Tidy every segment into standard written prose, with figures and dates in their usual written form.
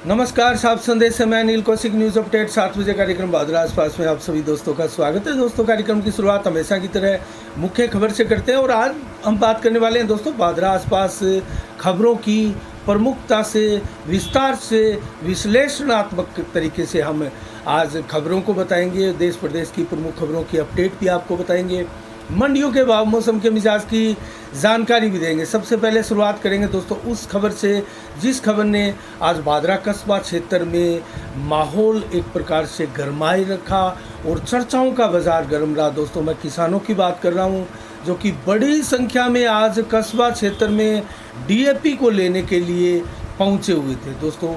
नमस्कार, साफ संदेश से मैं अनिल कौशिक। न्यूज़ अपडेट 7 बजे कार्यक्रम भादरा आसपास में आप सभी दोस्तों का स्वागत है। दोस्तों, कार्यक्रम की शुरुआत हमेशा की तरह मुख्य खबर से करते हैं और आज हम बात करने वाले हैं दोस्तों भादरा आसपास खबरों की प्रमुखता से, विस्तार से, विश्लेषणात्मक तरीके से हम आज खबरों को बताएंगे। देश प्रदेश की प्रमुख खबरों की अपडेट भी आपको बताएंगे, मंडियों के भाव, मौसम के मिजाज की जानकारी भी देंगे। सबसे पहले शुरुआत करेंगे दोस्तों उस खबर से जिस खबर ने आज भादरा कस्बा क्षेत्र में माहौल एक प्रकार से गरमाए रखा और चर्चाओं का बाजार गर्म रहा। दोस्तों, मैं किसानों की बात कर रहा हूं जो कि बड़ी संख्या में आज कस्बा क्षेत्र में डीएपी को लेने के लिए पहुंचे हुए थे। दोस्तों,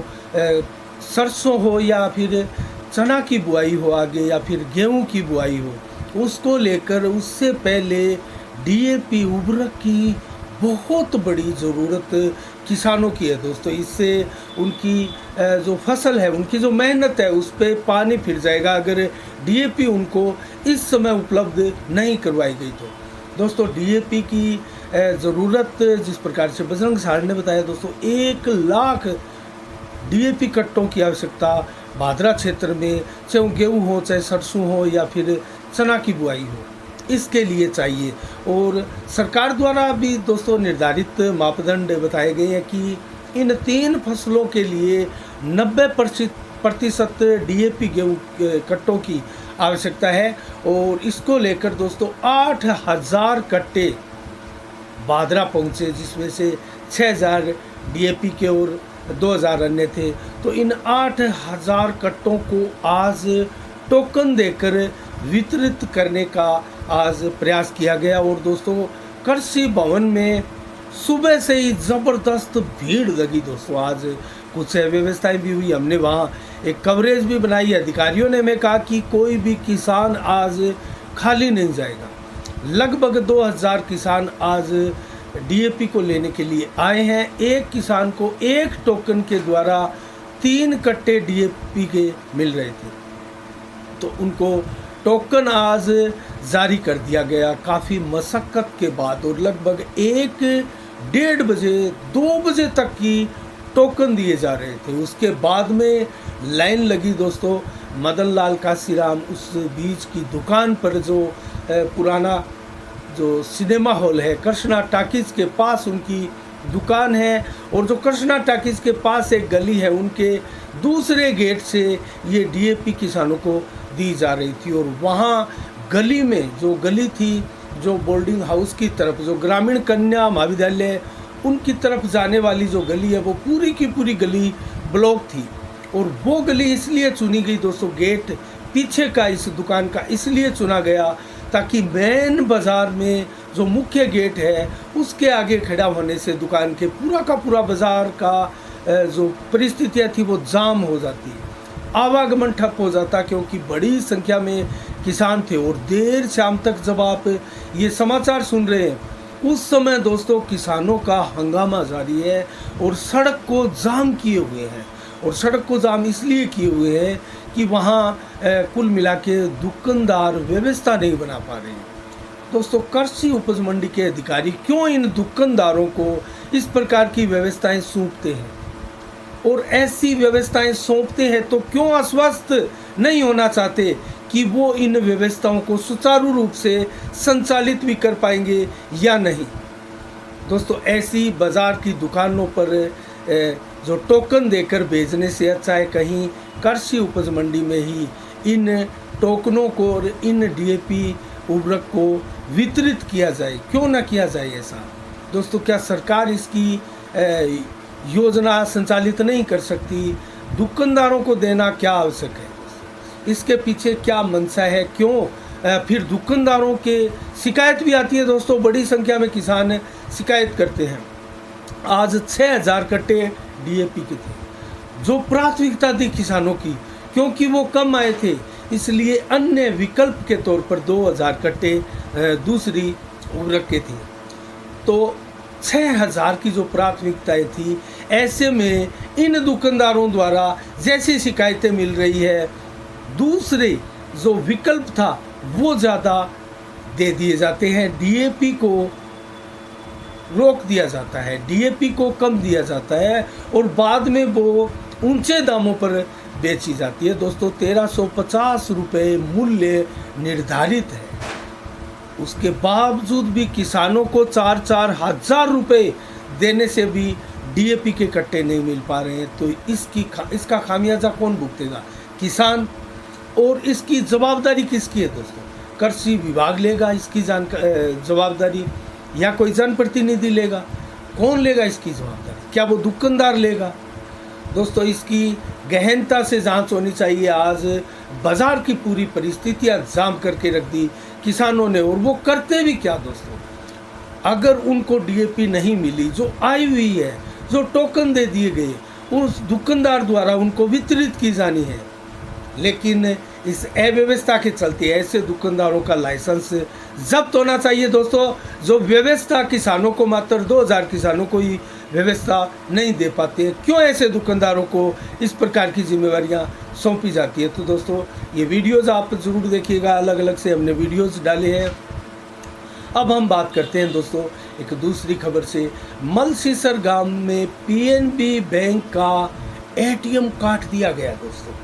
सरसों हो या फिर चना की बुआई हो आगे या फिर गेहूं की बुआई हो, उसको लेकर उससे पहले डीएपी उर्वरक की बहुत बड़ी ज़रूरत किसानों की है। दोस्तों, इससे उनकी जो फसल है, उनकी जो मेहनत है, उस पर पानी फिर जाएगा अगर डीएपी उनको इस समय उपलब्ध नहीं करवाई गई तो। दोस्तों, डीएपी की ज़रूरत जिस प्रकार से बजरंग सर ने बताया, दोस्तों 1 लाख डीएपी कट्टों की आवश्यकता भादरा क्षेत्र में, चाहे गेहूँ हो, चाहे सरसों हो या फिर चना की बुआई हो, इसके लिए चाहिए। और सरकार द्वारा भी दोस्तों निर्धारित मापदंड बताए गए हैं कि इन 3 फसलों के लिए 90% डीएपी गेहूँ कट्टों की आवश्यकता है। और इसको लेकर दोस्तों 8000 कट्टे भादरा पहुँचे, जिसमें से 6000 डीएपी के और 2000 अन्य थे। तो इन 8000 कट्टों को आज टोकन देकर वितरित करने का आज प्रयास किया गया। और दोस्तों, कृषि भवन में सुबह से ही ज़बरदस्त भीड़ लगी। दोस्तों, आज कुछ व्यवस्थाएं भी हुई, हमने वहाँ एक कवरेज भी बनाई। अधिकारियों ने हमें कहा कि कोई भी किसान आज खाली नहीं जाएगा। लगभग 2000 किसान आज डीएपी को लेने के लिए आए हैं। एक किसान को एक टोकन के द्वारा 3 कट्टे डीएपी के मिल रहे थे, तो उनको टोकन आज जारी कर दिया गया काफ़ी मशक्क़त के बाद। और लगभग 1-1:30 बजे 2 बजे तक की टोकन दिए जा रहे थे। उसके बाद में लाइन लगी दोस्तों मदन लाल काशीराम उस बीच की दुकान पर, जो पुराना जो सिनेमा हॉल है कृष्णा टाकीज़ के पास उनकी दुकान है। और जो कृष्णा टाकीज़ के पास एक गली है, उनके दूसरे गेट से ये डीएपी किसानों को दी जा रही थी। और वहाँ गली में जो गली थी, जो बोर्डिंग हाउस की तरफ, जो ग्रामीण कन्या महाविद्यालय उनकी तरफ जाने वाली जो गली है, वो पूरी की पूरी गली ब्लॉक थी। और वो गली इसलिए चुनी गई दोस्तों, गेट पीछे का इस दुकान का इसलिए चुना गया ताकि मेन बाज़ार में जो मुख्य गेट है उसके आगे खड़ा होने से दुकान के पूरा का पूरा बाज़ार का जो परिस्थितियाँ थी वो जाम हो जाती, आवागमन ठप हो जाता, क्योंकि बड़ी संख्या में किसान थे। और देर शाम तक जब आप ये समाचार सुन रहे हैं, उस समय दोस्तों किसानों का हंगामा जारी है और सड़क को जाम किए हुए हैं। और सड़क को जाम इसलिए किए हुए हैं कि वहाँ कुल मिला के दुकानदार व्यवस्था नहीं बना पा रहे हैं। दोस्तों, कृषि उपज मंडी के अधिकारी क्यों इन दुकानदारों को इस प्रकार की व्यवस्थाएं सौंपते हैं, और ऐसी व्यवस्थाएं सौंपते हैं तो क्यों आश्वस्त नहीं होना चाहते कि वो इन व्यवस्थाओं को सुचारू रूप से संचालित भी कर पाएंगे या नहीं। दोस्तों, ऐसी बाज़ार की दुकानों पर जो टोकन देकर भेजने से अच्छा है कहीं कृषि उपज मंडी में ही इन टोकनों को और इन डीएपी उर्वरक को वितरित किया जाए। क्यों ना किया जाए ऐसा? दोस्तों, क्या सरकार इसकी योजना संचालित नहीं कर सकती? दुकानदारों को देना क्या आवश्यक है? इसके पीछे क्या मंशा है? क्यों फिर दुकानदारों के शिकायत भी आती है। दोस्तों, बड़ी संख्या में किसान शिकायत करते हैं। आज 6000 कट्टे डीएपी के थे, जो प्राथमिकता थी किसानों की, क्योंकि वो कम आए थे, इसलिए अन्य विकल्प के तौर पर 2000 कट्टे दूसरी उर्वरक के थे। तो 6000 की जो प्राथमिकताएं थी, ऐसे में इन दुकानदारों द्वारा जैसी शिकायतें मिल रही है, दूसरे जो विकल्प था वो ज़्यादा दे दिए जाते हैं, डीएपी को रोक दिया जाता है, डीएपी को कम दिया जाता है और बाद में वो ऊंचे दामों पर बेची जाती है दोस्तों। 1350 रुपये मूल्य निर्धारित है, उसके बावजूद भी किसानों को 4-4 हज़ार रुपये देने से भी डीएपी के कट्टे नहीं मिल पा रहे हैं। तो इसका खामियाजा कौन भुगतेगा? किसान। और इसकी जवाबदारी किसकी है दोस्तों? कृषि विभाग लेगा इसकी जवाबदारी, या कोई जनप्रतिनिधि लेगा? कौन लेगा इसकी जवाबदारी? क्या वो दुकानदार लेगा? दोस्तों इसकी गहनता से जांच होनी चाहिए। आज बाजार की पूरी परिस्थितियां जाम करके रख दी किसानों ने, और वो करते भी क्या दोस्तों? अगर उनको डीएपी नहीं मिली जो आई हुई है, जो टोकन दे दिए गए, उस दुकानदार द्वारा उनको वितरित की जानी है। लेकिन इस अव्यवस्था के चलते ऐसे दुकानदारों का लाइसेंस जब्त होना चाहिए दोस्तों। जो व्यवस्था किसानों को, मात्र 2000 किसानों को ही व्यवस्था नहीं दे पाते, क्यों ऐसे दुकानदारों को इस प्रकार की जिम्मेवारियां सौंपी जाती है? तो दोस्तों ये वीडियोज़ आप ज़रूर देखिएगा, अलग अलग से हमने वीडियोज़ डाले हैं। अब हम बात करते हैं दोस्तों एक दूसरी खबर से। मलसीसर गांव में पीएनबी बैंक का एटीएम काट दिया गया दोस्तों,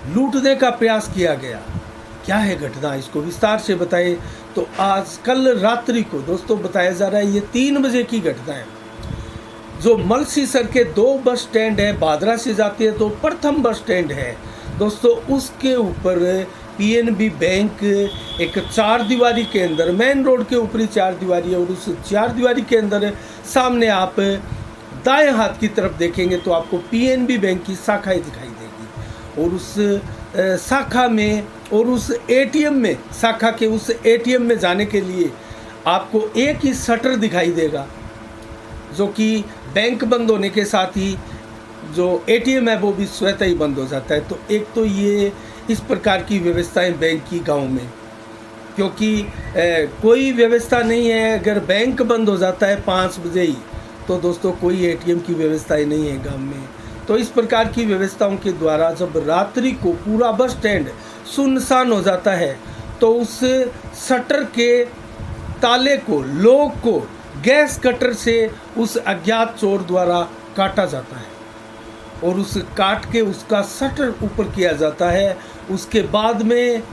लूटने का प्रयास किया गया। क्या है घटना, इसको विस्तार से बताएं। तो आज कल रात्रि को दोस्तों बताया जा रहा है, ये 3 बजे की घटना है। जो मलसीसर के 2 बस स्टैंड है, बादरा से जाती है तो प्रथम बस स्टैंड है दोस्तों, उसके ऊपर पीएनबी बैंक एक 4 दीवारी के अंदर, मेन रोड के ऊपरी 4 दीवारी है, और उस 4 दीवारी के अंदर सामने आप दाएं हाथ की तरफ देखेंगे तो आपको पीएनबी बैंक की शाखाएं दिखाई देगी। और उस शाखा में और उस एटीएम में, शाखा के उस एटीएम में जाने के लिए आपको एक ही शटर दिखाई देगा, जो कि बैंक बंद होने के साथ ही जो एटीएम है वो भी स्वतः ही बंद हो जाता है। तो एक तो ये इस प्रकार की व्यवस्थाएं बैंक की गांव में, क्योंकि कोई व्यवस्था नहीं है। अगर बैंक बंद हो जाता है 5 बजे ही, तो दोस्तों कोई एटीएम की व्यवस्था ही नहीं है गांव में। तो इस प्रकार की व्यवस्थाओं के द्वारा जब रात्रि को पूरा बस स्टैंड सुनसान हो जाता है, तो उस शटर के ताले को, लॉक को गैस कटर से उस अज्ञात चोर द्वारा काटा जाता है, और उस काट के उसका शटर ऊपर किया जाता है। उसके बाद में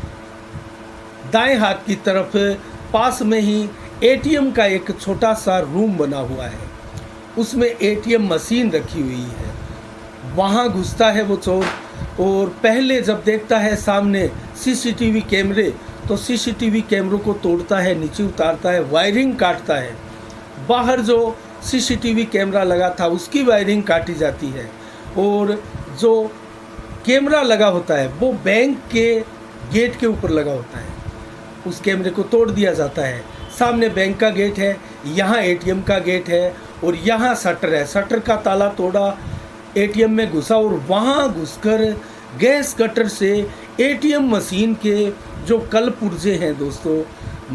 दाएं हाथ की तरफ पास में ही एटीएम का एक छोटा सा रूम बना हुआ है, उसमें एटीएम मशीन रखी हुई है। वहाँ घुसता है वो चोर, और पहले जब देखता है सामने सीसीटीवी कैमरे, तो सीसीटीवी कैमरों को तोड़ता है, नीचे उतारता है, वायरिंग काटता है। बाहर जो सीसीटीवी कैमरा लगा था उसकी वायरिंग काटी जाती है, और जो कैमरा लगा होता है वो बैंक के गेट के ऊपर लगा होता है, उस कैमरे को तोड़ दिया जाता है। सामने बैंक का गेट है, यहाँ एटीएम का गेट है, और यहाँ शटर है। शटर का ताला तोड़ा, एटीएम में घुसा, और वहाँ घुसकर गैस कटर से एटीएम मशीन के जो कल पुर्जे हैं दोस्तों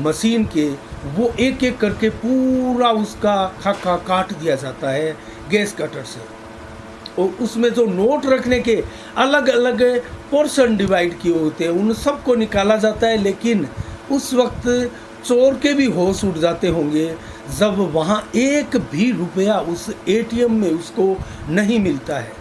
मशीन के, वो एक एक करके पूरा उसका खाका काट दिया जाता है गैस कटर से। और उसमें जो नोट रखने के अलग अलग पोर्शन डिवाइड किए होते हैं, उन सबको निकाला जाता है। लेकिन उस वक्त चोर के भी होश उड़ जाते होंगे जब वहाँ एक भी रुपया उस एटीएम में उसको नहीं मिलता है,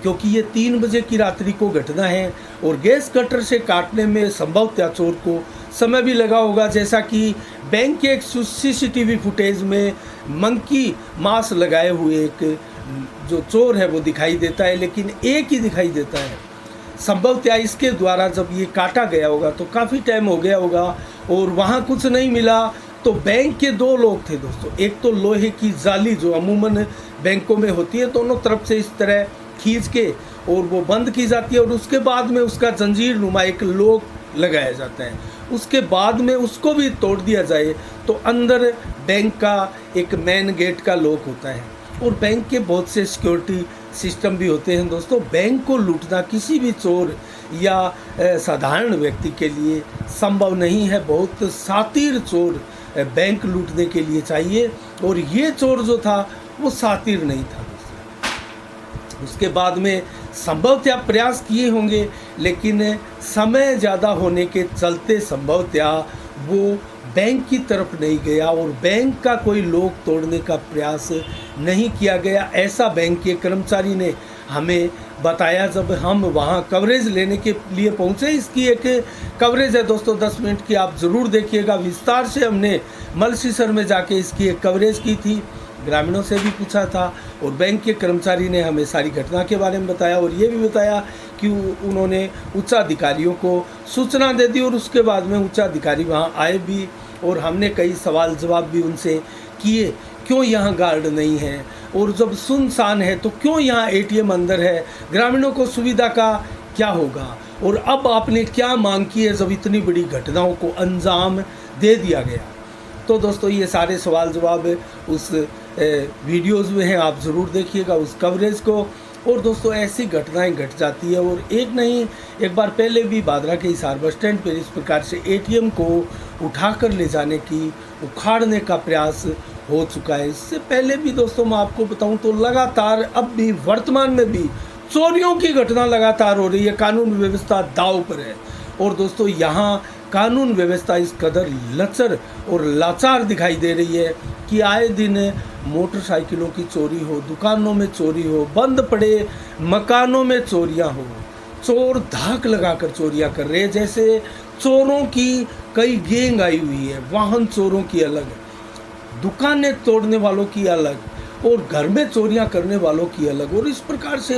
क्योंकि ये 3 बजे की रात्रि को घटना है, और गैस कटर से काटने में संभवतः चोर को समय भी लगा होगा। जैसा कि बैंक के एक सीसीटीवी फुटेज में मंकी मास्क लगाए हुए एक जो चोर है वो दिखाई देता है, लेकिन एक ही दिखाई देता है। संभवतः इसके द्वारा जब ये काटा गया होगा तो काफ़ी टाइम हो गया होगा, और वहाँ कुछ नहीं मिला। तो बैंक के 2 लोग थे दोस्तों, एक तो लोहे की जाली जो अमूमन बैंकों में होती है, दोनों तरफ से इस तरह खींच के और वो बंद की जाती है, और उसके बाद में उसका जंजीर नुमा एक लॉक लगाया जाता है। उसके बाद में उसको भी तोड़ दिया जाए तो अंदर बैंक का एक मेन गेट का लॉक होता है, और बैंक के बहुत से सिक्योरिटी सिस्टम भी होते हैं दोस्तों। बैंक को लूटना किसी भी चोर या साधारण व्यक्ति के लिए संभव नहीं है। बहुत शातिर चोर बैंक लूटने के लिए चाहिए, और ये चोर जो था वो शातिर नहीं था दोस्तों। उसके बाद में संभवतः प्रयास किए होंगे, लेकिन समय ज़्यादा होने के चलते संभवतः वो बैंक की तरफ नहीं गया, और बैंक का कोई लॉक तोड़ने का प्रयास नहीं किया गया। ऐसा बैंक के कर्मचारी ने हमें बताया जब हम वहाँ कवरेज लेने के लिए पहुँचे। इसकी एक कवरेज है दोस्तों 10 मिनट की, आप ज़रूर देखिएगा। विस्तार से हमने मलसीसर में जाके इसकी एक कवरेज की थी, ग्रामीणों से भी पूछा था और बैंक के कर्मचारी ने हमें सारी घटना के बारे में बताया और ये भी बताया कि उन्होंने उच्चाधिकारियों को सूचना दे दी और उसके बाद में उच्चाधिकारी वहाँ आए भी और हमने कई सवाल जवाब भी उनसे किए। क्यों यहाँ गार्ड नहीं है और जब सुनसान है तो क्यों यहाँ एटीएम अंदर है, ग्रामीणों को सुविधा का क्या होगा और अब आपने क्या मांग की है जब इतनी बड़ी घटनाओं को अंजाम दे दिया गया। तो दोस्तों ये सारे सवाल जवाब उस वीडियोज़ में हैं, आप ज़रूर देखिएगा उस कवरेज को। और दोस्तों ऐसी घटनाएं घट जाती है और एक नहीं, एक बार पहले भी बादरा के हिसार बस स्टैंड पर इस प्रकार से एटीएम को उठाकर ले जाने की, उखाड़ने का प्रयास हो चुका है। इससे पहले भी दोस्तों मैं आपको बताऊं तो लगातार अब भी वर्तमान में भी चोरियों की घटना लगातार हो रही है, कानून व्यवस्था दांव पर है। और दोस्तों यहाँ कानून व्यवस्था इस कदर लचर और लाचार दिखाई दे रही है कि आए दिन मोटरसाइकिलों की चोरी हो, दुकानों में चोरी हो, बंद पड़े मकानों में चोरियां हो, चोर धाक लगाकर चोरियां कर रहे हैं। जैसे चोरों की कई गैंग आई हुई है, वाहन चोरों की अलग, दुकानें तोड़ने वालों की अलग और घर में चोरियां करने वालों की अलग, और इस प्रकार से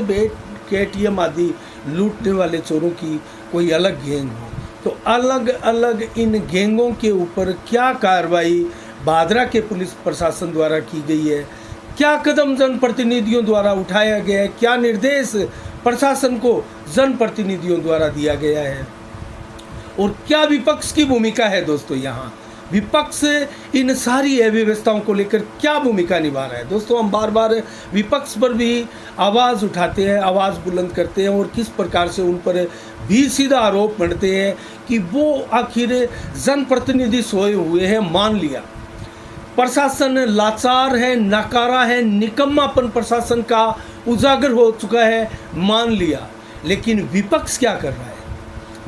एटीएम आदि लूटने वाले चोरों की कोई अलग गैंग हो। तो अलग अलग इन गैंगों के ऊपर क्या कार्रवाई बादरा के पुलिस प्रशासन द्वारा की गई है, क्या कदम जनप्रतिनिधियों द्वारा उठाया गया है, क्या निर्देश प्रशासन को जनप्रतिनिधियों द्वारा दिया गया है और क्या विपक्ष की भूमिका है। दोस्तों यहाँ विपक्ष इन सारी अव्यवस्थाओं को लेकर क्या भूमिका निभा रहा है। दोस्तों हम बार बार विपक्ष पर भी आवाज़ उठाते हैं, आवाज़ बुलंद करते हैं और किस प्रकार से उन पर भी सीधा आरोप मढ़ते हैं कि वो आखिर जनप्रतिनिधि सोए हुए हैं। मान लिया प्रशासन लाचार है, नकारा है, निकम्मापन प्रशासन का उजागर हो चुका है, मान लिया, लेकिन विपक्ष क्या कर रहा है?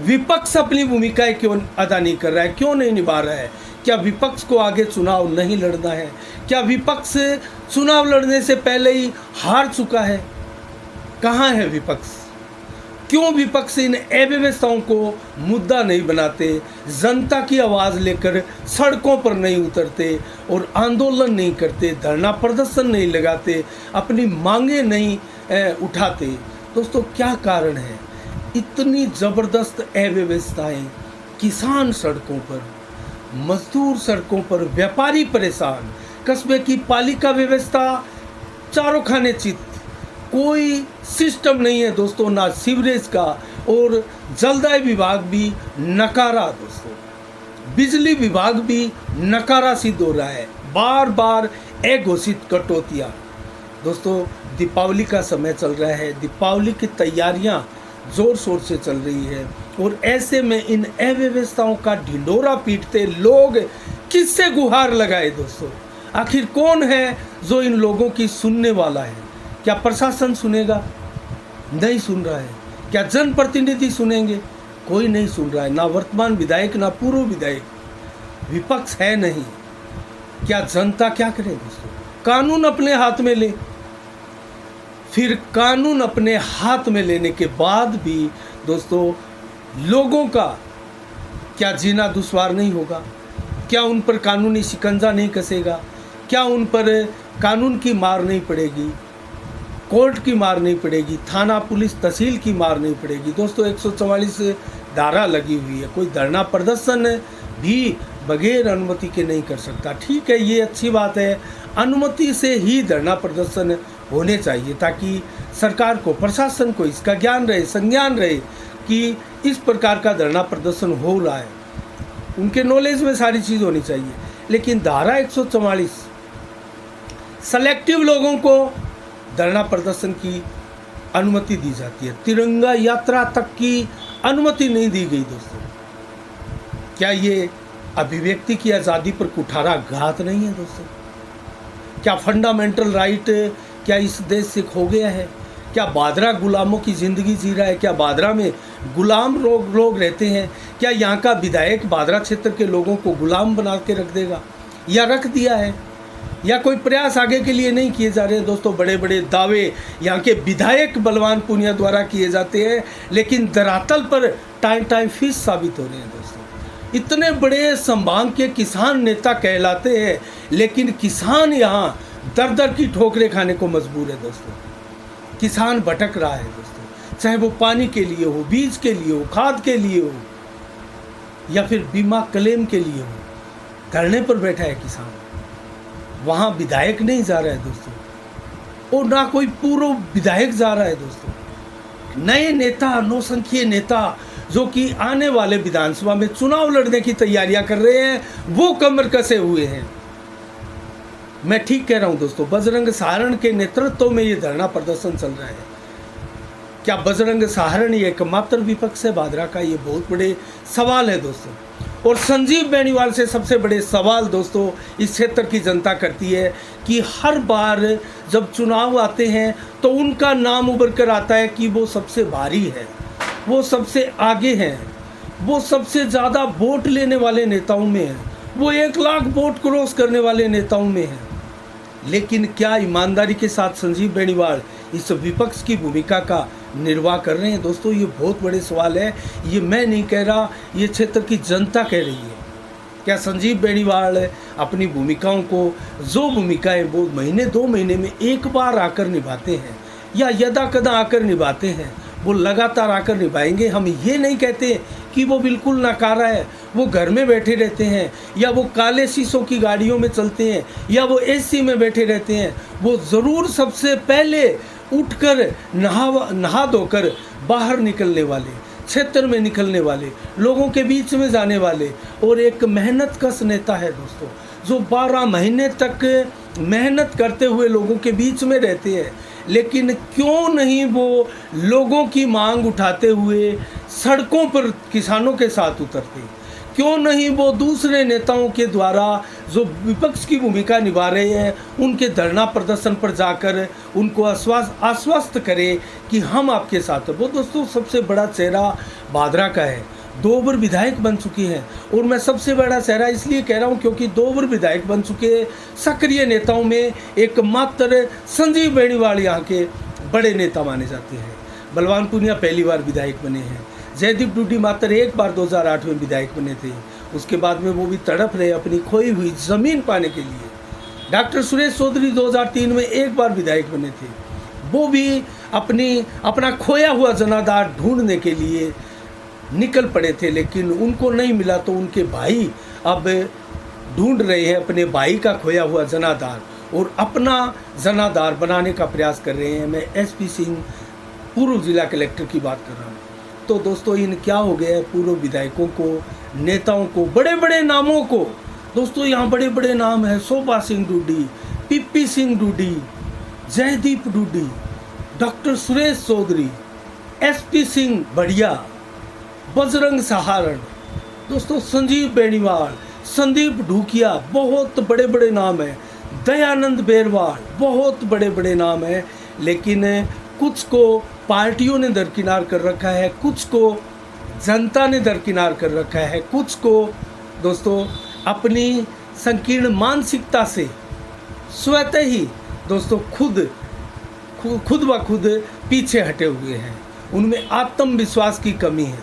विपक्ष अपनी भूमिकाएं क्यों अदा नहीं कर रहा है, क्यों नहीं निभा रहा है? क्या विपक्ष को आगे चुनाव नहीं लड़ना है? क्या विपक्ष चुनाव लड़ने से पहले ही हार चुका है? कहाँ है विपक्ष? क्यों विपक्ष इन अव्यवस्थाओं को मुद्दा नहीं बनाते, जनता की आवाज़ लेकर सड़कों पर नहीं उतरते और आंदोलन नहीं करते, धरना प्रदर्शन नहीं लगाते, अपनी मांगे नहीं उठाते? दोस्तों क्या कारण है? इतनी ज़बरदस्त अव्यवस्थाएं, किसान सड़कों पर, मजदूर सड़कों पर, व्यापारी परेशान, कस्बे की पालिका व्यवस्था चारों खाने चित, कोई सिस्टम नहीं है दोस्तों, ना सीवरेज का, और जलदाय विभाग भी नकारा दोस्तों, बिजली विभाग भी नकारा सिद्ध हो रहा है, बार बार अघोषित कटौतियाँ। दोस्तों दीपावली का समय चल रहा है, दीपावली की तैयारियां जोर शोर से चल रही है और ऐसे में इन अव्यवस्थाओं का ढिंडोरा पीटते लोग किससे गुहार लगाए? दोस्तों आखिर कौन है जो इन लोगों की सुनने वाला है? क्या प्रशासन सुनेगा? नहीं सुन रहा है। क्या जनप्रतिनिधि सुनेंगे? कोई नहीं सुन रहा है, ना वर्तमान विधायक ना पूर्व विधायक, विपक्ष है नहीं। क्या जनता क्या करे? दोस्तों कानून अपने हाथ में ले, फिर कानून अपने हाथ में लेने के बाद भी दोस्तों लोगों का क्या जीना दुश्वार नहीं होगा? क्या उन पर कानूनी शिकंजा नहीं कसेगा? क्या उन पर कानून की मार नहीं पड़ेगी, कोर्ट की मार नहीं पड़ेगी, थाना पुलिस तहसील की मार नहीं पड़ेगी? दोस्तों 144 धारा लगी हुई है, कोई धरना प्रदर्शन भी बगैर अनुमति के नहीं कर सकता। ठीक है, ये अच्छी बात है, अनुमति से ही धरना प्रदर्शन होने चाहिए ताकि सरकार को, प्रशासन को इसका ज्ञान रहे, संज्ञान रहे कि इस प्रकार का धरना प्रदर्शन हो रहा है, उनके नॉलेज में सारी चीज़ होनी चाहिए। लेकिन धारा 144 सेलेक्टिव लोगों को धरना प्रदर्शन की अनुमति दी जाती है, तिरंगा यात्रा तक की अनुमति नहीं दी गई। दोस्तों क्या ये अभिव्यक्ति की आज़ादी पर कुठाराघात नहीं है? दोस्तों क्या फंडामेंटल राइट क्या इस देश से खो गया है? क्या बादरा गुलामों की ज़िंदगी जी रहा है? क्या बादरा में गुलाम लोग रहते हैं? क्या यहाँ का विधायक बादरा क्षेत्र के लोगों को गुलाम बना के रख देगा या रख दिया है? या कोई प्रयास आगे के लिए नहीं किए जा रहे हैं दोस्तों। बड़े बड़े दावे यहाँ के विधायक बलवान पूनिया द्वारा किए जाते हैं, लेकिन धरातल पर टाइम फीस साबित हो रहे हैं दोस्तों। इतने बड़े संभाग के किसान नेता कहलाते हैं, लेकिन किसान यहाँ दर दर की ठोकरें खाने को मजबूर है दोस्तों। किसान भटक रहा है दोस्तों, चाहे वो पानी के लिए हो, बीज के लिए हो, खाद के लिए हो, या फिर बीमा क्लेम के लिए हो। धरने पर बैठा है किसान, वहाँ विधायक नहीं जा रहा है दोस्तों, और ना कोई पूर्व विधायक जा रहा है दोस्तों। नए नेता, नौसंख्यीय नेता जो कि आने वाले विधानसभा में चुनाव लड़ने की तैयारियां कर रहे हैं, वो कमर कसे हुए हैं। मैं ठीक कह रहा हूं दोस्तों, बजरंग सहारण के नेतृत्व में ये धरना प्रदर्शन चल रहा है। क्या बजरंग सहारण ये एकमात्र विपक्ष है भादरा का? ये बहुत बड़े सवाल है दोस्तों। और संजीव बेनीवाल से सबसे बड़े सवाल दोस्तों इस क्षेत्र की जनता करती है कि हर बार जब चुनाव आते हैं तो उनका नाम उभर कर आता है कि वो सबसे भारी है, वो सबसे आगे हैं, वो सबसे ज़्यादा वोट लेने वाले नेताओं में हैं, वो 1 लाख वोट क्रॉस करने वाले नेताओं में हैं। लेकिन क्या ईमानदारी के साथ संजीव बेनीवाल इस विपक्ष की भूमिका का निर्वाह कर रहे हैं दोस्तों? ये बहुत बड़े सवाल है। ये मैं नहीं कह रहा, ये क्षेत्र की जनता कह रही है। क्या संजीव बेनीवाल अपनी भूमिकाओं को, जो भूमिकाएं वो महीने 2 महीने में एक बार आकर निभाते हैं या यदा कदा आकर निभाते हैं, वो लगातार आकर निभाएंगे? हम ये नहीं कहते कि वो बिल्कुल नकारा है, वो घर में बैठे रहते हैं, या वो काले शीशों की गाड़ियों में चलते हैं, या वो एसी में बैठे रहते हैं। वो ज़रूर सबसे पहले उठकर नहा धोकर बाहर निकलने वाले, क्षेत्र में निकलने वाले, लोगों के बीच में जाने वाले और एक मेहनतकश नेता है दोस्तों, जो 12 महीने तक मेहनत करते हुए लोगों के बीच में रहते हैं। लेकिन क्यों नहीं वो लोगों की मांग उठाते हुए सड़कों पर किसानों के साथ उतरते? क्यों नहीं वो दूसरे नेताओं के द्वारा जो विपक्ष की भूमिका निभा रहे हैं उनके धरना प्रदर्शन पर जाकर उनको आश्वस्त करें कि हम आपके साथ हैं? वो दोस्तों सबसे बड़ा चेहरा भादरा का है, 2 बार विधायक बन चुके हैं। और मैं सबसे बड़ा चेहरा इसलिए कह रहा हूं क्योंकि 2 बार विधायक बन चुके सक्रिय नेताओं में एकमात्र संजीव बेनीवाल यहाँ के बड़े नेता माने जाते हैं। बलवान पूनिया पहली बार विधायक बने हैं। जयदीप डूडी मात्र 1 बार 2008 में विधायक बने थे, उसके बाद में वो भी तड़प रहे अपनी खोई हुई ज़मीन पाने के लिए। डॉक्टर सुरेश चौधरी 2003 में 1 बार विधायक बने थे, वो भी अपना खोया हुआ जनाधार ढूंढने के लिए निकल पड़े थे, लेकिन उनको नहीं मिला तो उनके भाई अब ढूंढ रहे हैं अपने भाई का खोया हुआ जनाधार और अपना जनाधार बनाने का प्रयास कर रहे हैं। मैं एसपी सिंह पूर्व जिला कलेक्टर की बात कर रहा हूँ। तो दोस्तों इन क्या हो गया है, पूर्व विधायकों को, नेताओं को, बड़े बड़े नामों को दोस्तों, यहाँ बड़े बड़े नाम हैं, Shobha Singh Dudi, PP Singh Dudi, Jaideep Dudi, doctor Suresh Chaudhary, SP Singh बढ़िया, बजरंग सहारण, दोस्तों संजीव बेनीवाल, संदीप ढूकिया, बहुत बड़े बड़े नाम हैं, दयानंद बेरवाल, बहुत बड़े बड़े नाम हैं। लेकिन कुछ को पार्टियों ने दरकिनार कर रखा है, कुछ को जनता ने दरकिनार कर रखा है, कुछ को दोस्तों अपनी संकीर्ण मानसिकता से स्वतः ही दोस्तों खुद ब खुद पीछे हटे हुए हैं। उनमें आत्मविश्वास की कमी है।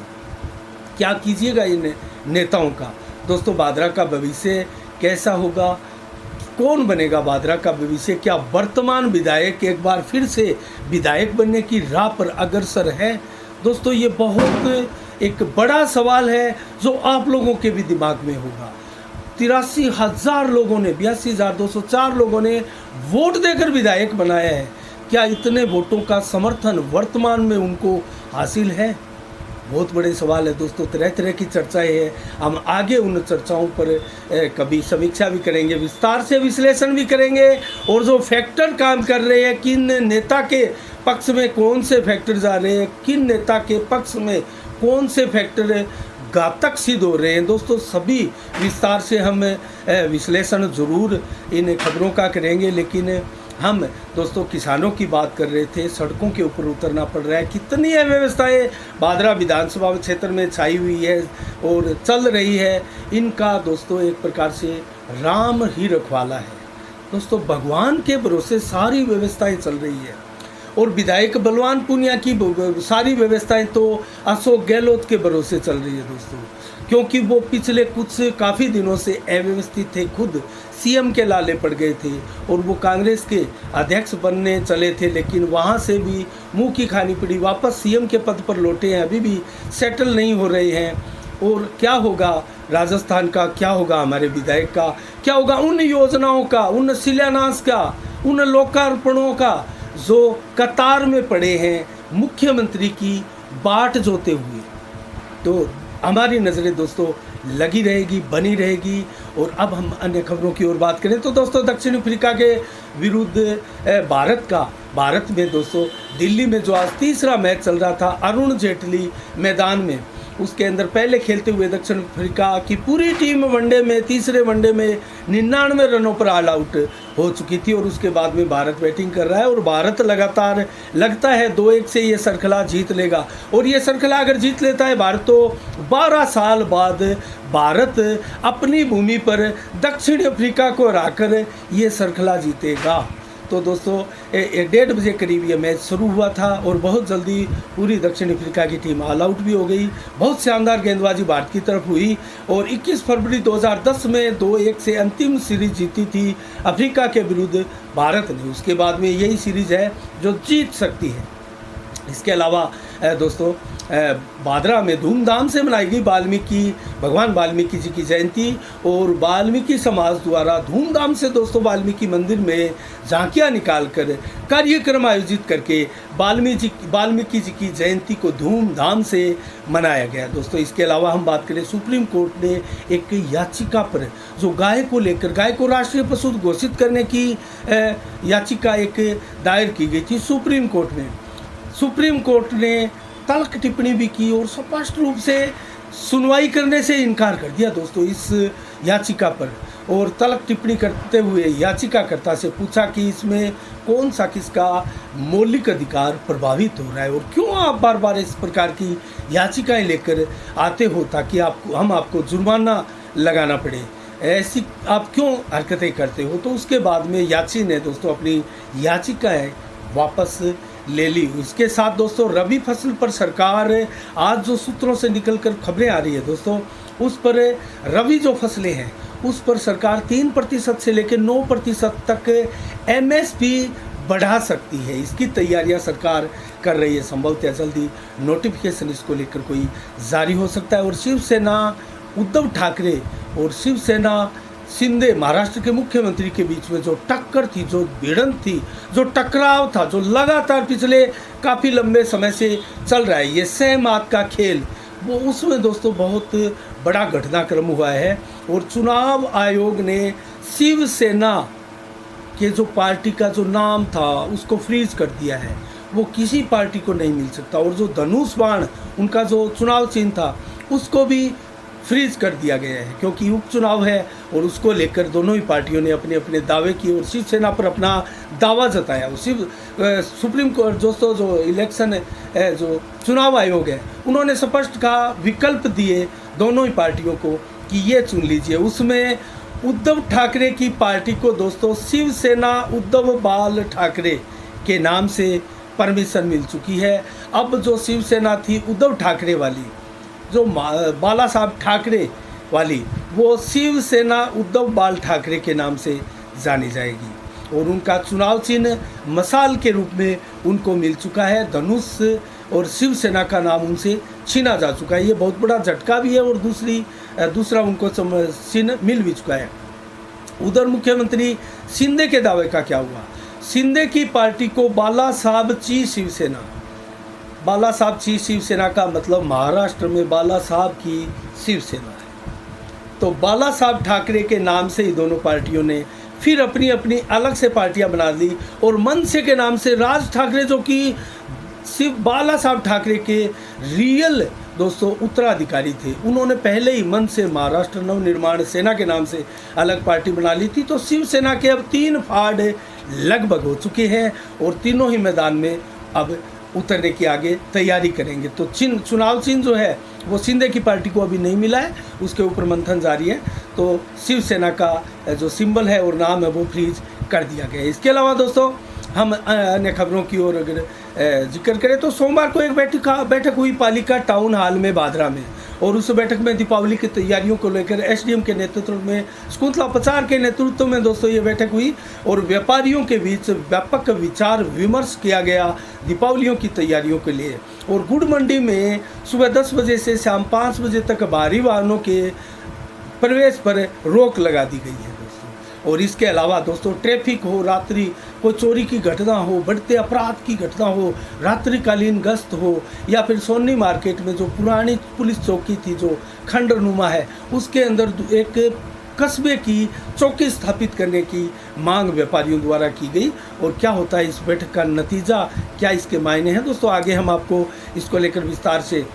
क्या कीजिएगा इन नेताओं का? दोस्तों भादरा का भविष्य कैसा होगा? कौन बनेगा भादरा का भविष्य? क्या वर्तमान विधायक एक बार फिर से विधायक बनने की राह पर अग्रसर है? दोस्तों ये बहुत एक बड़ा सवाल है जो आप लोगों के भी दिमाग में होगा। 83,000 लोगों ने, 82,204 लोगों ने वोट देकर विधायक बनाया है। क्या इतने वोटों का समर्थन वर्तमान में उनको हासिल है? बहुत बड़े सवाल है दोस्तों। तरह तरह की चर्चाएं हैं, हम आगे उन चर्चाओं पर कभी समीक्षा भी करेंगे, विस्तार से विश्लेषण भी करेंगे। और जो फैक्टर काम कर रहे हैं, किन नेता के पक्ष में कौन से फैक्टर जा रहे हैं, किन नेता के पक्ष में कौन से फैक्टर घातक सिद्ध हो रहे हैं, दोस्तों सभी विस्तार से हम विश्लेषण ज़रूर इन खबरों का करेंगे। लेकिन हम दोस्तों किसानों की बात कर रहे थे, सड़कों के ऊपर उतरना पड़ रहा है। कितनी अव्यवस्थाएं भादरा विधानसभा क्षेत्र में छाई हुई है और चल रही है, इनका दोस्तों एक प्रकार से राम ही रखवाला है। दोस्तों भगवान के भरोसे सारी व्यवस्थाएं चल रही है। और विधायक बलवान पूनिया की सारी व्यवस्थाएं तो अशोक गहलोत के भरोसे चल रही है दोस्तों, क्योंकि वो पिछले कुछ काफ़ी दिनों से अव्यवस्थित थे, खुद सीएम के लाले पड़ गए थे और वो कांग्रेस के अध्यक्ष बनने चले थे, लेकिन वहाँ से भी मुंह की खानी पड़ी, वापस सीएम के पद पर लौटे हैं, अभी भी सेटल नहीं हो रहे हैं। और क्या होगा राजस्थान का, क्या होगा हमारे विधायक का, क्या होगा उन योजनाओं का, उन शिलान्यास का, उन लोकार्पणों का जो कतार में पड़े हैं मुख्यमंत्री की बाट जोते हुए। तो हमारी नज़रें दोस्तों लगी रहेगी, बनी रहेगी। और अब हम अन्य खबरों की ओर बात करें तो दोस्तों दक्षिण अफ्रीका के विरुद्ध भारत में दोस्तों दिल्ली में जो आज तीसरा मैच चल रहा था अरुण जेटली मैदान में, उसके अंदर पहले खेलते हुए दक्षिण अफ्रीका की पूरी टीम वनडे में तीसरे वनडे में 99 रनों पर ऑल आउट हो चुकी थी और उसके बाद में भारत बैटिंग कर रहा है और भारत लगातार लगता है 2-1 से ये श्रृंखला जीत लेगा। और ये श्रृंखला अगर जीत लेता है भारत तो 12 साल बाद भारत अपनी भूमि पर दक्षिण अफ्रीका को हराकर ये श्रृंखला जीतेगा। तो दोस्तों 1:30 बजे करीब ये मैच शुरू हुआ था और बहुत जल्दी पूरी दक्षिण अफ्रीका की टीम ऑल आउट भी हो गई। बहुत शानदार गेंदबाजी भारत की तरफ हुई और 21 फरवरी 2010 में 2-1 से अंतिम सीरीज जीती थी अफ्रीका के विरुद्ध भारत ने। उसके बाद में यही सीरीज है जो जीत सकती है। इसके अलावा दोस्तों बांद्रा में धूमधाम से मनाई गई भगवान वाल्मीकि जी की जयंती और वाल्मीकि समाज द्वारा धूमधाम से दोस्तों वाल्मीकि मंदिर में झांकियाँ निकालकर कार्यक्रम आयोजित करके वाल्मीकि जी की जयंती को धूमधाम से मनाया गया दोस्तों। इसके अलावा हम बात करें सुप्रीम कोर्ट ने एक याचिका पर जो गाय को राष्ट्रीय पशु घोषित करने की याचिका एक दायर की गई थी सुप्रीम कोर्ट ने तल्ख टिप्पणी भी की और स्पष्ट रूप से सुनवाई करने से इनकार कर दिया दोस्तों इस याचिका पर। और तल्ख टिप्पणी करते हुए याचिकाकर्ता से पूछा कि इसमें कौन सा किसका मौलिक अधिकार प्रभावित हो रहा है और क्यों आप बार बार इस प्रकार की याचिकाएं लेकर आते हो ताकि हम आपको जुर्माना लगाना पड़े, ऐसी आप क्यों हरकतें करते हो। तो उसके बाद में याची ने दोस्तों अपनी याचिकाएं वापस ले ली। उसके साथ दोस्तों रबी फसल पर सरकार आज जो सूत्रों से निकलकर खबरें आ रही है दोस्तों, उस पर रबी जो फसलें हैं उस पर सरकार 3% से लेकर 9% तक MSP बढ़ा सकती है। इसकी तैयारियां सरकार कर रही है। संभवतः जल्दी नोटिफिकेशन इसको लेकर कोई जारी हो सकता है। और शिवसेना उद्धव ठाकरे और शिवसेना शिंदे महाराष्ट्र के मुख्यमंत्री के बीच में जो टक्कर थी, जो भिड़ंत थी, जो टकराव था, जो लगातार पिछले काफ़ी लंबे समय से चल रहा है, ये सहमत का खेल, वो उसमें दोस्तों बहुत बड़ा घटनाक्रम हुआ है। और चुनाव आयोग ने शिवसेना के जो पार्टी का जो नाम था उसको फ्रीज कर दिया है, वो किसी पार्टी को नहीं मिल सकता। और जो धनुष बाण उनका जो चुनाव चिन्ह था उसको भी फ्रीज कर दिया गया है, क्योंकि उपचुनाव है और उसको लेकर दोनों ही पार्टियों ने अपने अपने दावे किए और शिवसेना पर अपना दावा जताया। सुप्रीम कोर्ट दोस्तों जो इलेक्शन है, जो चुनाव आयोग है, उन्होंने स्पष्ट कहा, विकल्प दिए दोनों ही पार्टियों को कि ये चुन लीजिए। उसमें उद्धव ठाकरे की पार्टी को दोस्तों शिवसेना उद्धव बाल ठाकरे के नाम से परमिशन मिल चुकी है। अब जो शिवसेना थी उद्धव ठाकरे वाली, जो बाला साहब ठाकरे वाली, वो शिवसेना उद्धव बाल ठाकरे के नाम से जानी जाएगी। और उनका चुनाव चिन्ह मशाल के रूप में उनको मिल चुका है। धनुष और शिवसेना का नाम उनसे छीना जा चुका है। ये बहुत बड़ा झटका भी है। और दूसरा उनको चिन्ह मिल भी चुका है। उधर मुख्यमंत्री शिंदे के दावे का क्या हुआ? शिंदे की पार्टी को बाला साहब ची शिवसेना का मतलब महाराष्ट्र में बाला साहब की शिवसेना है। तो बाला साहब ठाकरे के नाम से ही दोनों पार्टियों ने फिर अपनी अपनी अलग से पार्टियां बना ली। और मनसे के नाम से राज ठाकरे, जो कि सिर्फ बाला साहब ठाकरे के रियल दोस्तों उत्तराधिकारी थे, उन्होंने पहले ही मनसे महाराष्ट्र नवनिर्माण सेना के नाम से अलग पार्टी बना ली थी। तो शिवसेना के अब 3 फाड़ लगभग हो चुके हैं और तीनों ही मैदान में अब उतरने की आगे तैयारी करेंगे। तो चुनाव चिन्ह जो है वो शिंदे की पार्टी को अभी नहीं मिला है, उसके ऊपर मंथन जारी है। तो शिवसेना का जो सिंबल है और नाम है वो फ्रीज कर दिया गया है। इसके अलावा दोस्तों हम अन्य खबरों की ओर अगर जिक्र करें तो सोमवार को एक बैठक हुई पालिका टाउन हॉल में बादरा में, और उस बैठक में दीपावली की तैयारियों को लेकर एसडीएम के नेतृत्व में शकुंतला पचार के नेतृत्व में दोस्तों ये बैठक हुई और व्यापारियों के बीच व्यापक विचार विमर्श किया गया दीपावलियों की तैयारियों के लिए। और गुड़ मंडी में सुबह 10 बजे से शाम 5 बजे तक भारी वाहनों के प्रवेश पर रोक लगा दी गई है दोस्तों। और इसके अलावा दोस्तों ट्रैफिक हो, रात्रि कोई चोरी की घटना हो, बढ़ते अपराध की घटना हो, रात्रिकालीन गश्त हो, या फिर सोनी मार्केट में जो पुरानी पुलिस चौकी थी जो खंडरनुमा है उसके अंदर एक कस्बे की चौकी स्थापित करने की मांग व्यापारियों द्वारा की गई। और क्या होता है इस बैठक का नतीजा, क्या इसके मायने हैं दोस्तों, आगे हम आपको इसको लेकर विस्तार से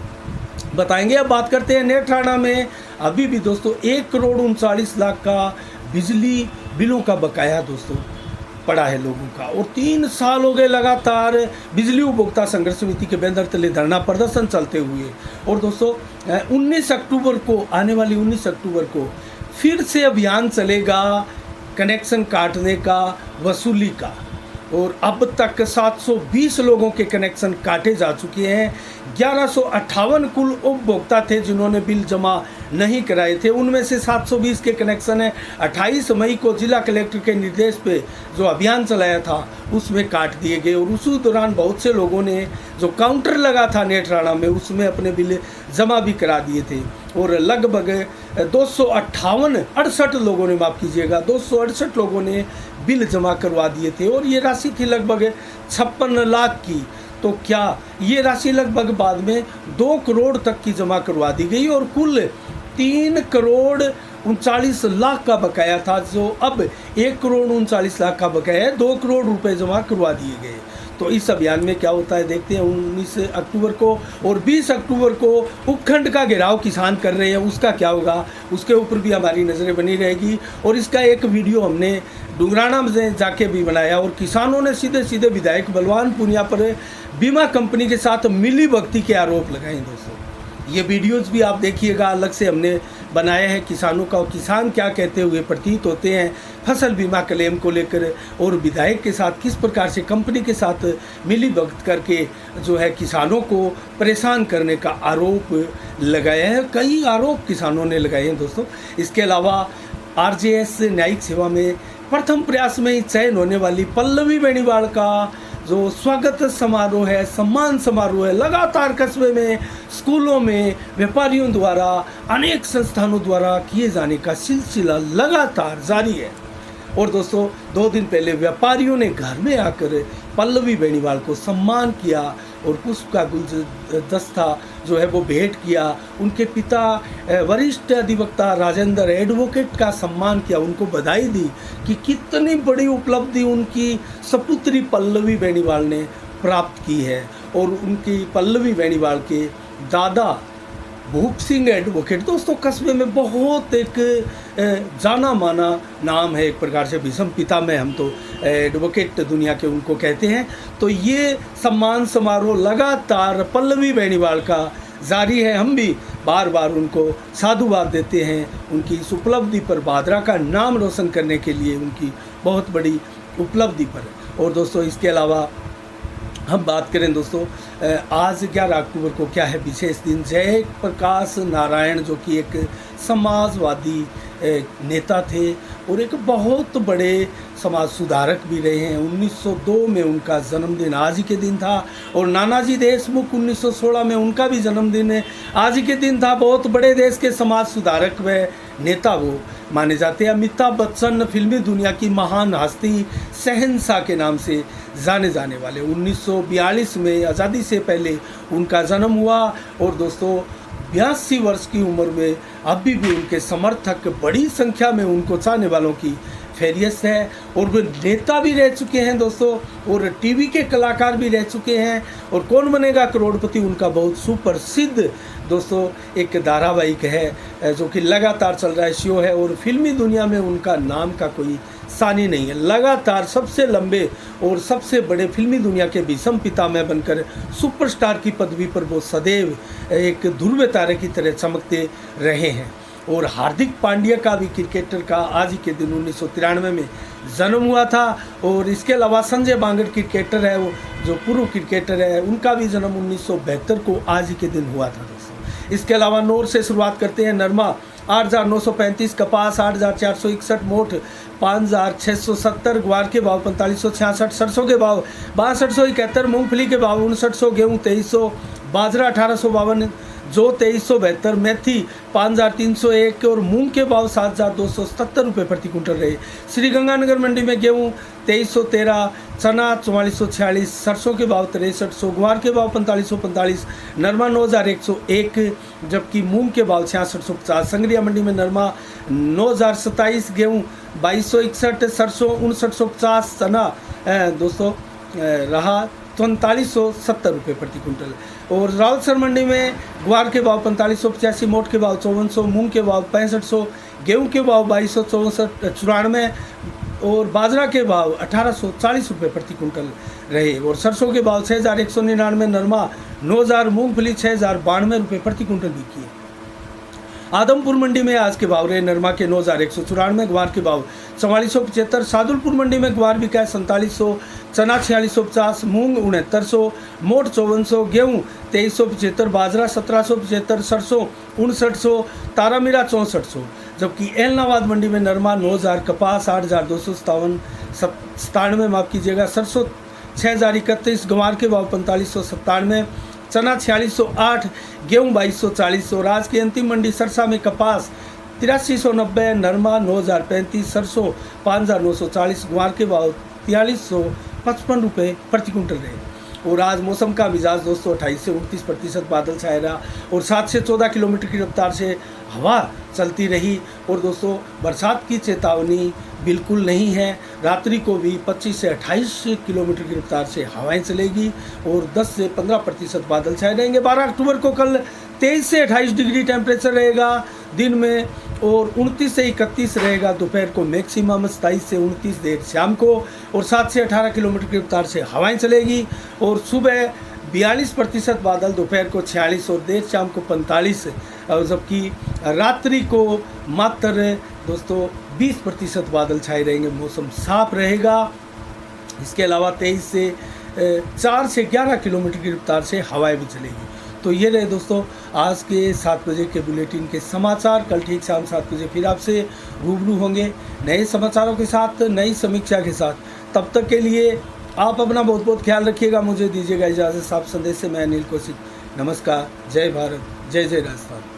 बताएंगे। अब बात करते हैं नेत्राणा में अभी भी दोस्तों 1,39,00,000 का बिजली बिलों का बकाया दोस्तों पड़ा है लोगों का। और 3 साल हो गए लगातार बिजली उपभोक्ता संघर्ष समिति के बैनर तले धरना प्रदर्शन चलते हुए। और दोस्तों 19 अक्टूबर को, आने वाली 19 अक्टूबर को फिर से अभियान चलेगा कनेक्शन काटने का, वसूली का। और अब तक 720 लोगों के कनेक्शन काटे जा चुके हैं। 1158 कुल उपभोक्ता थे जिन्होंने बिल जमा नहीं कराए थे, उनमें से 720 के कनेक्शन है 28 मई को जिला कलेक्टर के निर्देश पे जो अभियान चलाया था उसमें काट दिए गए। और उसी दौरान बहुत से लोगों ने जो काउंटर लगा था नेत्राणा में उसमें अपने बिल जमा भी करा दिए थे। और लगभग 268 लोगों ने, माफ़ कीजिएगा, 268 लोगों ने बिल जमा करवा दिए थे। और ये राशि थी लगभग 56 लाख की। तो क्या ये राशि लगभग बाद में 2 करोड़ तक की जमा करवा दी गई और कुल 3,39,00,000 का बकाया था, जो अब 1,39,00,000 का बकाया है। 2 करोड़ रुपए जमा करवा दिए गए। तो इस अभियान में क्या होता है देखते हैं। 19 अक्टूबर को और 20 अक्टूबर को उपखंड का घेराव किसान कर रहे हैं, उसका क्या होगा उसके ऊपर भी हमारी नज़रें बनी रहेगी। और इसका एक वीडियो हमने डुंगराना में जाके भी बनाया और किसानों ने सीधे सीधे विधायक बलवान पुनिया पर बीमा कंपनी के साथ मिली भगती के आरोप लगाए दोस्तों। ये वीडियोज़ भी आप देखिएगा, अलग से हमने बनाए हैं किसानों का, और किसान क्या कहते हुए प्रतीत होते हैं फसल बीमा क्लेम को लेकर, और विधायक के साथ किस प्रकार से कंपनी के साथ मिली भगत करके जो है किसानों को परेशान करने का आरोप लगाया है। कई आरोप किसानों ने लगाए हैं दोस्तों। इसके अलावा आरजेएस न्यायिक सेवा में प्रथम प्रयास में ही चयन होने वाली पल्लवी बेनीवाल का जो स्वागत समारोह है, सम्मान समारोह है, लगातार कस्बे में, स्कूलों में, व्यापारियों द्वारा, अनेक संस्थानों द्वारा किए जाने का सिलसिला लगातार जारी है। और दोस्तों 2 दिन पहले व्यापारियों ने घर में आकर पल्लवी बेनीवाल को सम्मान किया और पुष्प का गुलदस्ता जो है वो भेंट किया। उनके पिता वरिष्ठ अधिवक्ता राजेंद्र एडवोकेट का सम्मान किया, उनको बधाई दी कि कितनी बड़ी उपलब्धि उनकी सपुत्री पल्लवी बेनीवाल ने प्राप्त की है। और उनकी पल्लवी बेनीवाल के दादा भूप सिंह एडवोकेट दोस्तों कस्बे में बहुत एक जाना माना नाम है, एक प्रकार से भीष्म पिता में हम तो एडवोकेट दुनिया के उनको कहते हैं। तो ये सम्मान समारोह लगातार पल्लवी बेनीवाल का जारी है। हम भी बार बार उनको साधुवाद देते हैं उनकी इस उपलब्धि पर, बादरा का नाम रोशन करने के लिए उनकी बहुत बड़ी उपलब्धि पर। और दोस्तों इसके अलावा हम बात करें दोस्तों आज 11 अक्टूबर को क्या है विशेष दिन। जयप्रकाश नारायण जो कि एक समाजवादी नेता थे और एक बहुत बड़े समाज सुधारक भी रहे हैं। 1902 में उनका जन्मदिन आज ही के दिन था। और नानाजी देशमुख 1916 में उनका भी जन्मदिन आज ही के दिन था। बहुत बड़े देश के समाज सुधारक व नेता वो माने जाते हैं। अमिताभ बच्चन फिल्मी दुनिया की महान हस्ती, शहंशाह के नाम से जाने जाने वाले। 1942 में आज़ादी से पहले उनका जन्म हुआ और दोस्तों 82 वर्ष की उम्र में अभी भी उनके समर्थक बड़ी संख्या में उनको चाहने वालों की फहरिस्त है। और वे नेता भी रह चुके हैं दोस्तों और टीवी के कलाकार भी रह चुके हैं। और कौन बनेगा करोड़पति उनका बहुत सुप्रसिद्ध दोस्तों एक धारावाहिक है जो कि लगातार चल रहा है, शो है। और फिल्मी दुनिया में उनका नाम का कोई सानी नहीं है। लगातार सबसे लंबे और सबसे बड़े फिल्मी दुनिया के भीषम पितामह बनकर सुपरस्टार की पदवी पर वो सदैव एक ध्रुव तारे की तरह चमकते रहे हैं। और हार्दिक पांड्या का भी क्रिकेटर का आज ही के दिन 1993 में जन्म हुआ था। और इसके अलावा संजय बांगड़ क्रिकेटर है, वो जो पूर्व क्रिकेटर है, उनका भी जन्म 1972 को आज ही के दिन हुआ था दोस्तों। इसके अलावा नोर से शुरुआत करते हैं। नरमा 8,935, कपास 8,461, मोठ 5,670, ग्वार के भाव 4,566, सरसों के भाव 6271, मूंगफली के भाव 5900, गेहूँ 2300, बाजरा 1852, जो 2372, मेथी 5,301 और मूंग के भाव 7,277 रुपये प्रति कुंटल रहे। श्रीगंगानगर मंडी में गेहूँ 2313, चना 4446, सरसों के भाव 6300, ग्वार के भाव 4545, नरमा 9,101, जबकि मूंग के भाव 6650। संगरिया मंडी में नरमा 9,027, गेहूँ 2261, सरसों 5950, चना दोस्तों रहा 4570 रुपये प्रति कुंटल। और रावतसर मंडी में ग्वार के भाव 4585, मोठ के भाव 5400, मूंग के भाव 6500, गेहूं के भाव 2294 और बाजरा के भाव 1840 रुपये प्रति कुंटल रहे। और सरसों के भाव 6199, नरमा 9000, मूंगफली 6092 रुपये प्रति कुंटल बिकी है। आदमपुर मंडी में आज के भाव रहे। नरमा के 9194, ग्वार के भाव 4475, सादुलपुर मंडी में ग्वार बिका है 4700, चना 4650, मूंग 6900, मोठ 5400, गेहूँ 2375, बाजरा 1775, सरसों 5900, तारामीरा 6400, जबकि एलनाबाद मंडी में नरमा 9000, कपास 8,297, माफ़ कीजिएगा, सरसों 6031, ग्वार के भाव 4597, चना 4608, गेहूँ 2240। और आज की अंतिम मंडी सरसा में कपास 8390, नरमा 9035, सरसों 5940, ग्वार के भाव 4355 रुपये प्रति कुंटल रहे। और आज मौसम का मिजाज दोस्तों 28 से 29% बादल छाया रहा और 7 से 14 किलोमीटर की रफ्तार से हवा चलती रही। और दोस्तों बरसात की चेतावनी बिल्कुल नहीं है। रात्रि को भी 25 से 28 किलोमीटर की रफ्तार से हवाएं चलेगी और 10 से 15% बादल छाए रहेंगे। 12 अक्टूबर को कल 23 से 28 डिग्री टेम्परेचर रहेगा दिन में और 29 से 31 रहेगा दोपहर को मैक्सिमम, 27 से 29 देर शाम को और 7 से 18 किलोमीटर की रफ्तार से हवाएं चलेगी। और सुबह 42% बादल, दोपहर को 46 और देर शाम को 45, जबकि रात्रि को मात्र दोस्तों 20% बादल छाए रहेंगे। मौसम साफ रहेगा। इसके अलावा 23 से 4 से 11 किलोमीटर की रफ्तार से हवाएं भी चलेगी। तो ये रहे दोस्तों आज के 7 बजे के बुलेटिन के समाचार। कल ठीक शाम 7 बजे फिर आपसे रूबरू होंगे नए समाचारों के साथ, नई समीक्षा के साथ। तब तक के लिए आप अपना बहुत बहुत ख्याल रखिएगा। मुझे दीजिएगा इजाज़त। साफ संदेश से मैं अनिल कौशिक। नमस्कार। जय भारत, जय जय राजस्थान।